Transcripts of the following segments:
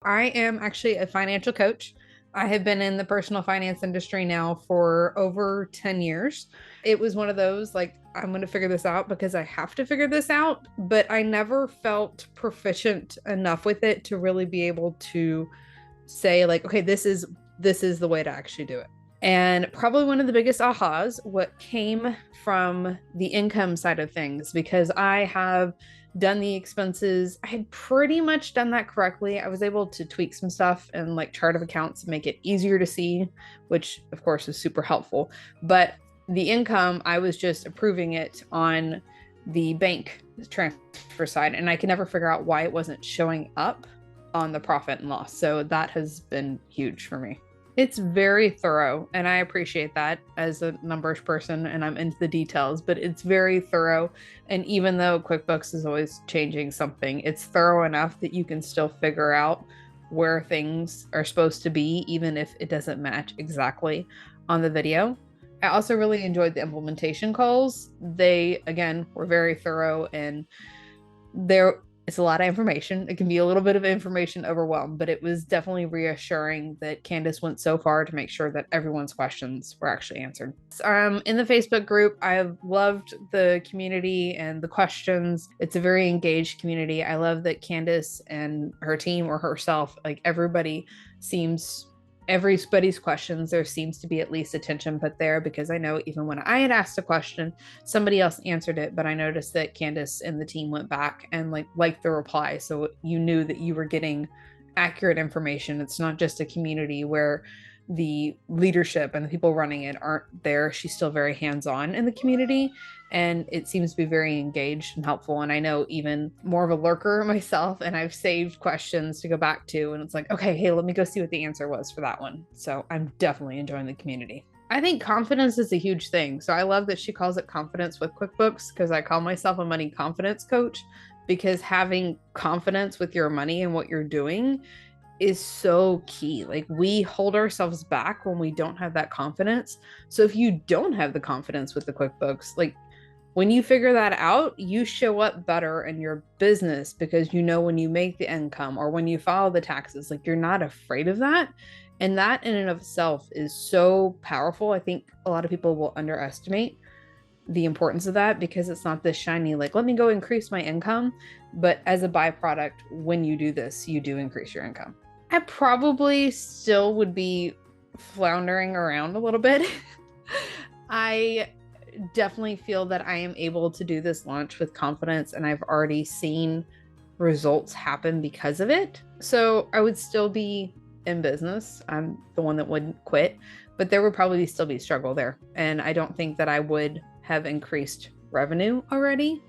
I am actually a financial coach. I have been in the personal finance industry now for over 10 years. It was one of those like, I'm going to figure this out because I have to figure this out, but I never felt proficient enough with it to really be able to say like, okay, this is the way to actually do it. And probably one of the biggest ahas, what came from the income side of things, because I have done the expenses. I had pretty much done that correctly. I was able to tweak some stuff and like chart of accounts to make it easier to see, which of course is super helpful. But the income, I was just approving it on the bank transfer side, and I could never figure out why it wasn't showing up on the profit and loss. So that has been huge for me. It's very thorough, and I appreciate that as a numbers person, and I'm into the details, but it's very thorough. And even though QuickBooks is always changing something, it's thorough enough that you can still figure out where things are supposed to be, even if it doesn't match exactly on the video. I also really enjoyed the implementation calls. They, again, were very thorough, and it's a lot of information. It can be a little bit of information overwhelm, but it was definitely reassuring that Candus went so far to make sure that everyone's questions were actually answered. In the Facebook group, I've loved the community and the questions. It's a very engaged community. I love that Candus and her team or herself, like everybody's questions, there seems to be at least attention put there, because I know even when I had asked a question, somebody else answered it, but I noticed that Candus and the team went back and liked the reply. So you knew that you were getting accurate information. It's not just a community where the leadership and the people running it aren't there. She's still very hands-on in the community, and it seems to be very engaged and helpful. And I know even more of a lurker myself, and I've saved questions to go back to, and it's like, okay, hey, let me go see what the answer was for that one. So I'm definitely enjoying the community. I think confidence is a huge thing. So I love that she calls it confidence with QuickBooks, because I call myself a money confidence coach, because having confidence with your money and what you're doing is so key. Like, we hold ourselves back when we don't have that confidence. So if you don't have the confidence with the QuickBooks, like when you figure that out, you show up better in your business, because you know when you make the income or when you file the taxes, like you're not afraid of that. And that in and of itself is so powerful. I think a lot of people will underestimate the importance of that, because it's not this shiny, like, let me go increase my income. But as a byproduct, when you do this, you do increase your income. I probably still would be floundering around a little bit. I definitely feel that I am able to do this launch with confidence, and I've already seen results happen because of it. So I would still be in business. I'm the one that wouldn't quit, but there would probably still be struggle there. And I don't think that I would have increased revenue already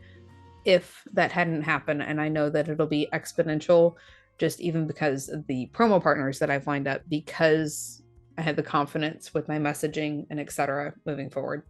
if that hadn't happened. And I know that it'll be exponential, just even because of the promo partners that I've lined up, because I had the confidence with my messaging and etc. moving forward.